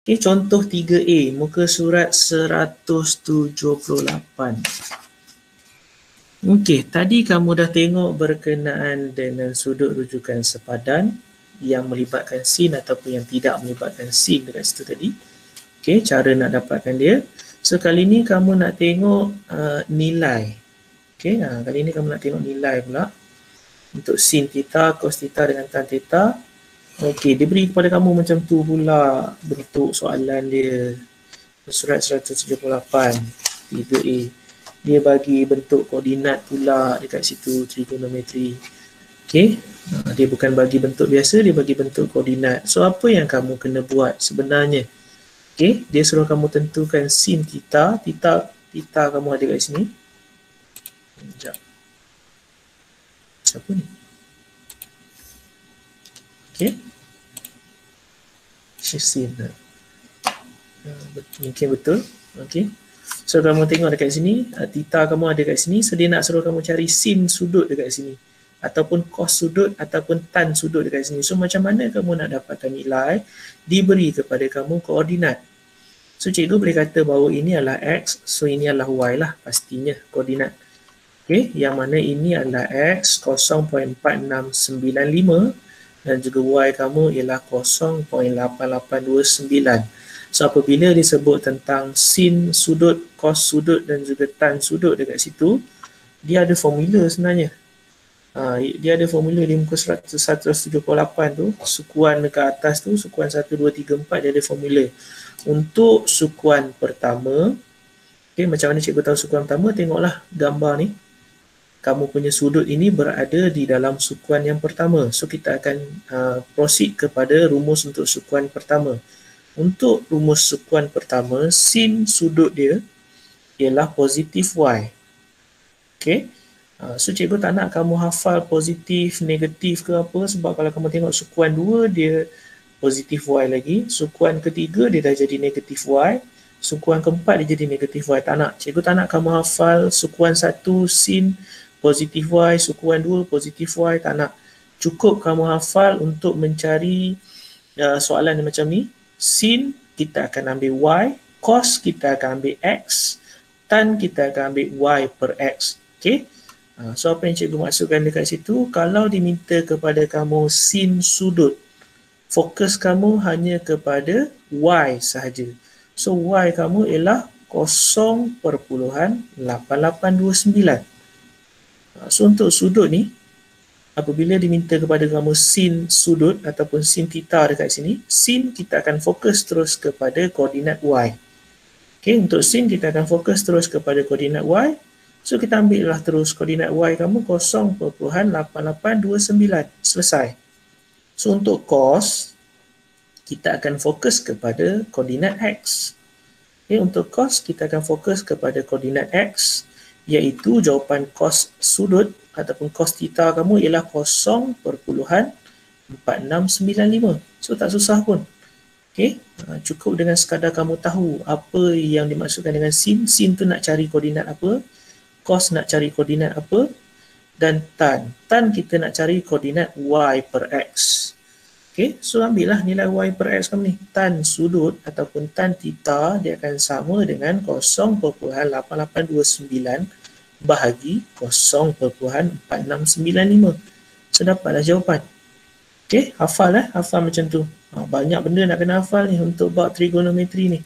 Okey, contoh 3A, muka surat 178. Okey, tadi kamu dah tengok berkenaan dengan sudut rujukan sepadan yang melibatkan sin ataupun yang tidak melibatkan sin dekat situ tadi. Okey, cara nak dapatkan dia. So, kali ni kamu nak tengok nilai. Okey, kali ni kamu nak tengok nilai pula. Untuk sin theta, cos theta dengan tan theta. Okey, dia beri kepada kamu macam tu pula bentuk soalan dia. Surat 178, 3A. Dia bagi bentuk koordinat pula dekat situ, trigonometri. Okey, dia bukan bagi bentuk biasa, dia bagi bentuk koordinat. So, apa yang kamu kena buat sebenarnya? Okey, dia suruh kamu tentukan sin theta. Theta kamu ada kat sini. Sekejap. Siapa ni? Okey. Sin. Mungkin betul. Okey. So, kamu tengok dekat sini, theta kamu ada kat sini. So, dia nak suruh kamu cari sin sudut dekat sini. Ataupun cos sudut, ataupun tan sudut dekat sini. So, macam mana kamu nak dapatkan nilai? Diberi kepada kamu koordinat. So, cikgu boleh kata bahawa ini adalah X. So, ini adalah Y lah pastinya koordinat. Okay, yang mana ini adalah X 0.4695 dan juga Y kamu ialah 0.8829. So, apabila disebut tentang sin sudut, cos sudut dan juga tan sudut dekat situ, dia ada formula sebenarnya. Dia ada formula di muka surat 178 tu, sukuan dekat atas tu, sukuan 1, 2, 3, 4, dia ada formula. Untuk sukuan pertama, okay, macam mana cikgu tahu sukuan pertama? Tengoklah gambar ni. Kamu punya sudut ini berada di dalam sukuan yang pertama. So, kita akan proceed kepada rumus untuk sukuan pertama. Untuk rumus sukuan pertama, sin sudut dia ialah positif Y. Okay. So, cikgu tak nak kamu hafal positif, negatif ke apa, sebab kalau kamu tengok sukuan 2, dia positif Y lagi. Sukuan ketiga, dia dah jadi negatif Y. Sukuan keempat, dia jadi negatif Y. Tak nak. Cikgu tak nak kamu hafal sukuan 1, sin positif Y, sukuan 2, positif Y. Tak nak. Cukup kamu hafal untuk mencari soalan yang macam ni. Sin, kita akan ambil Y. Cos, kita akan ambil X. Tan, kita akan ambil Y per X. Okay. So, apa yang cikgu maksudkan dekat situ, kalau diminta kepada kamu sin sudut, fokus kamu hanya kepada Y sahaja. So, Y kamu ialah 0.8829. So, untuk sudut ni, apabila diminta kepada kamu sin sudut ataupun sin theta dekat sini, sin kita akan fokus terus kepada koordinat Y. Okay, untuk sin kita akan fokus terus kepada koordinat Y. So, kita ambil lah terus koordinat Y kamu 0.8829. Selesai. So, untuk cos, kita akan fokus kepada koordinat X. Okay, untuk cos, kita akan fokus kepada koordinat X, iaitu jawapan cos sudut ataupun cos theta kamu ialah 0.4695. So, tak susah pun. Okay, cukup dengan sekadar kamu tahu apa yang dimaksudkan dengan sin. Sin tu nak cari koordinat apa, cos nak cari koordinat apa, dan tan. Tan kita nak cari koordinat Y per X. Okay, so ambillah nilai Y per X kamu ni. Tan sudut ataupun tan theta dia akan sama dengan 0.8829 bahagi 0.4695. So, dapatlah jawapan. Okay, hafal hafal macam tu. Banyak benda nak kena hafal ni untuk bab trigonometri ni.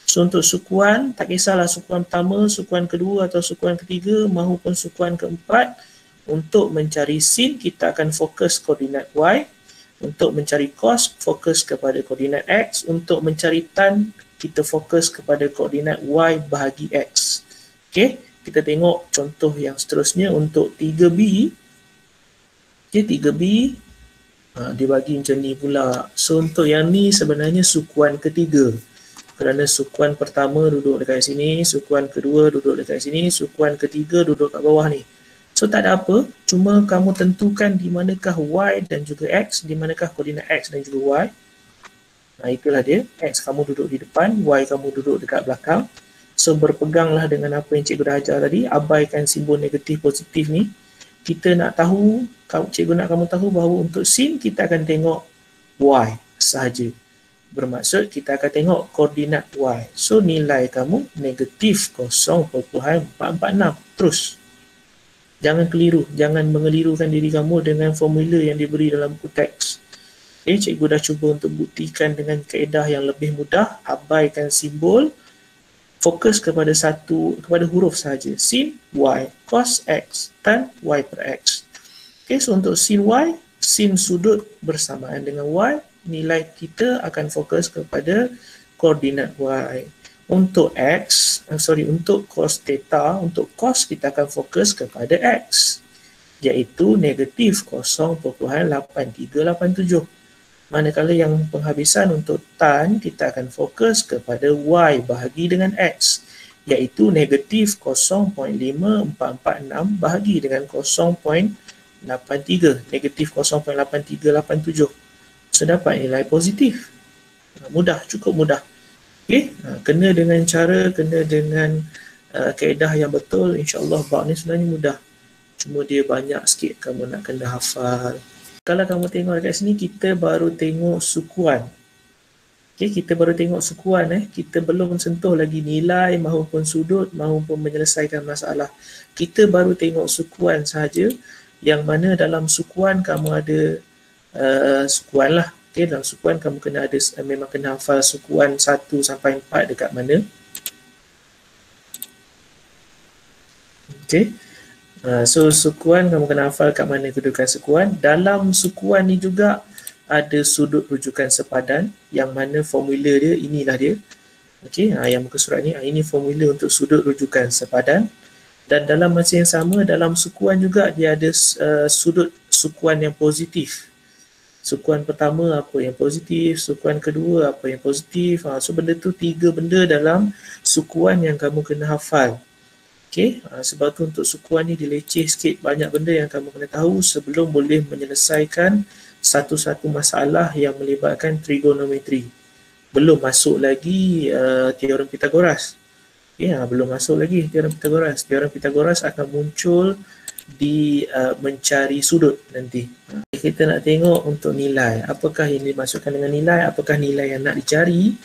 So, untuk sukuan, tak kisahlah sukuan pertama, sukuan kedua atau sukuan ketiga maupun sukuan keempat. Untuk mencari sin, kita akan fokus koordinat Y. Untuk mencari cos, fokus kepada koordinat X. Untuk mencari tan, kita fokus kepada koordinat Y bahagi X. Okay, kita tengok contoh yang seterusnya untuk 3B. Okay, 3B. Dia bagi macam ni pula. So, untuk yang ni sebenarnya sukuan ketiga. Kerana sukuan pertama duduk dekat sini, sukuan kedua duduk dekat sini, sukuan ketiga duduk kat bawah ni. So, tak ada apa. Cuma kamu tentukan di manakah Y dan juga X, di manakah koordinat X dan juga Y. Itulah dia. X kamu duduk di depan, Y kamu duduk dekat belakang. So, berpeganglah dengan apa yang cikgu dah ajar tadi. Abaikan simbol negatif positif ni. Kita nak tahu, cikgu nak kamu tahu bahawa untuk sin kita akan tengok Y sahaja. Bermaksud kita akan tengok koordinat Y. So nilai kamu negatif 0.446. Terus. Jangan keliru. Jangan mengelirukan diri kamu dengan formula yang diberi dalam buku teks. Cikgu dah cuba untuk buktikan dengan kaedah yang lebih mudah. Abaikan simbol. Fokus kepada huruf saja. Sin Y, cos X, tan Y per X. So untuk sin Y, sin sudut bersamaan dengan Y, nilai kita akan fokus kepada koordinat Y. Untuk untuk cos theta, untuk cos kita akan fokus kepada X, iaitu negatif 0.8387. Manakala yang penghabisan untuk tan, kita akan fokus kepada Y bahagi dengan X, iaitu negatif 0.5446 bahagi dengan 0.83, negatif 0.8387. So dapat nilai positif. Mudah, cukup mudah. Okay? Kena dengan kaedah yang betul, insyaAllah bab ni sebenarnya mudah. Cuma dia banyak sikit kamu nak kena hafal. Kalau kamu tengok dekat sini, kita baru tengok sukuan. Okay, kita baru tengok sukuan. Kita belum sentuh lagi nilai maupun sudut maupun menyelesaikan masalah. Kita baru tengok sukuan sahaja, yang mana dalam sukuan kamu ada sukuan lah. Okay, dalam sukuan kamu memang kena hafal sukuan 1 sampai 4 dekat mana. Okay. So sukuan kamu kena hafal kat mana kedudukan sukuan. Dalam sukuan ni juga ada sudut rujukan sepadan, yang mana formula dia inilah dia. Okey, yang muka surat ni, ini formula untuk sudut rujukan sepadan. Dan dalam masa yang sama, dalam sukuan juga dia ada sudut sukuan yang positif. Sukuan pertama apa yang positif, sukuan kedua apa yang positif. So benda tu 3 benda dalam sukuan yang kamu kena hafal. Okay, sebab tu untuk sukuan ni dileceh sikit, banyak benda yang kamu kena tahu sebelum boleh menyelesaikan satu-satu masalah yang melibatkan trigonometri. Belum masuk lagi teorem Pythagoras. Okay, belum masuk lagi teorem Pythagoras. Teorem Pythagoras akan muncul di mencari sudut nanti. Kita nak tengok untuk nilai. Apakah yang dimasukkan dengan nilai? Apakah nilai yang nak dicari?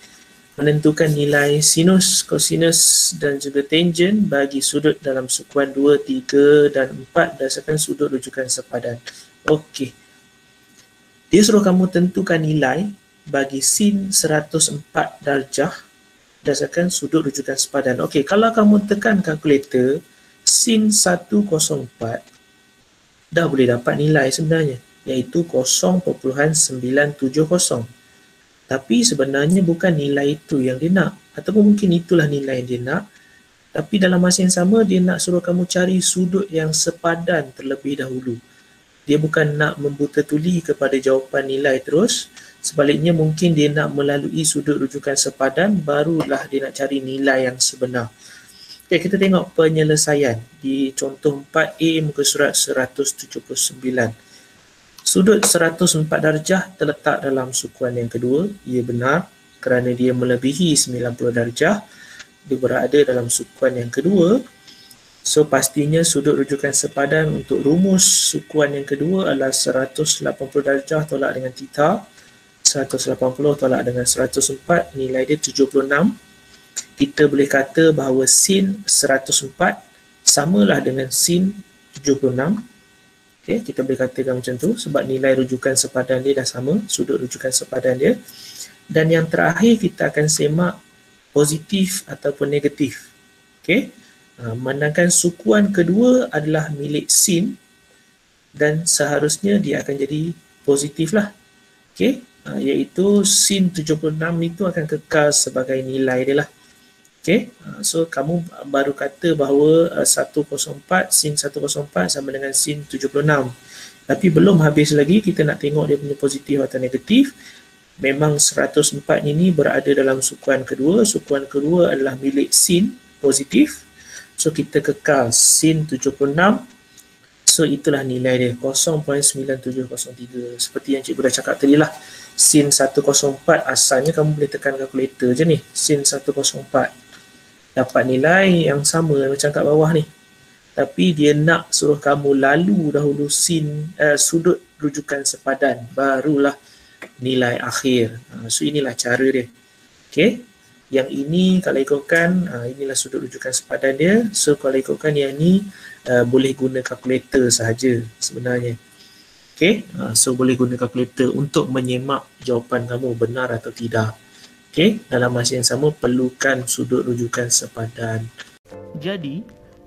Menentukan nilai sinus, kosinus dan juga tangent bagi sudut dalam sukuan 2, 3 dan 4 berdasarkan sudut rujukan sepadan. Okey. Dia suruh kamu tentukan nilai bagi sin 104 darjah berdasarkan sudut rujukan sepadan. Okey, kalau kamu tekan kalkulator sin 104 dah boleh dapat nilai sebenarnya, iaitu 0.970. Tapi sebenarnya bukan nilai itu yang dia nak, ataupun mungkin itulah nilai yang dia nak, tapi dalam masa yang sama dia nak suruh kamu cari sudut yang sepadan terlebih dahulu. Dia bukan nak membuta tuli kepada jawapan nilai terus, sebaliknya mungkin dia nak melalui sudut rujukan sepadan, barulah dia nak cari nilai yang sebenar. Okay, kita tengok penyelesaian di contoh 4A muka surat 179. Sudut 104 darjah terletak dalam sukuan yang kedua. Ia benar kerana dia melebihi 90 darjah. Dia berada dalam sukuan yang kedua. So pastinya sudut rujukan sepadan untuk rumus sukuan yang kedua adalah 180 darjah tolak dengan theta. 180 tolak dengan 104, nilai dia 76. Kita boleh kata bahawa sin 104 samalah dengan sin 76. Okay, kita boleh katakan macam tu sebab nilai rujukan sepadan dia dah sama, sudut rujukan sepadan dia. Dan yang terakhir kita akan semak positif ataupun negatif. Okay, memandangkan sukuan kedua adalah milik sin dan seharusnya dia akan jadi positif lah. Okay, iaitu sin 76 itu akan kekal sebagai nilai dia lah. Okay, so kamu baru kata bahawa 104, sin 104 sama dengan sin 76. Tapi belum habis lagi, kita nak tengok dia punya positif atau negatif. Memang 104 ini berada dalam sukuan kedua. Sukuan kedua adalah milik sin, positif. So kita kekal sin 76. So itulah nilai dia, 0.9703. Seperti yang cikgu dah cakap tadi lah. Sin 104 asalnya kamu boleh tekan kalkulator je ni. Sin 104. Dapat nilai yang sama macam kat bawah ni. Tapi dia nak suruh kamu lalu dahulu sudut rujukan sepadan. Barulah nilai akhir. So inilah cara dia. Okay. Yang ini kalau ikutkan, inilah sudut rujukan sepadan dia. So kalau ikutkan yang ni boleh guna kalkulator sahaja sebenarnya. Okay. So boleh guna kalkulator untuk menyemak jawapan kamu benar atau tidak. Okay. Dalam masa yang sama perlukan sudut rujukan sepadan. Jadi,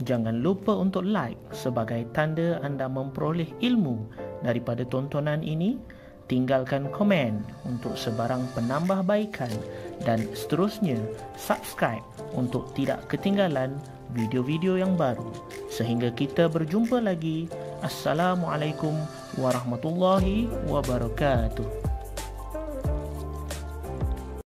jangan lupa untuk like sebagai tanda anda memperoleh ilmu daripada tontonan ini. Tinggalkan komen untuk sebarang penambahbaikan dan seterusnya subscribe untuk tidak ketinggalan video-video yang baru. Sehingga kita berjumpa lagi. Assalamualaikum warahmatullahi wabarakatuh.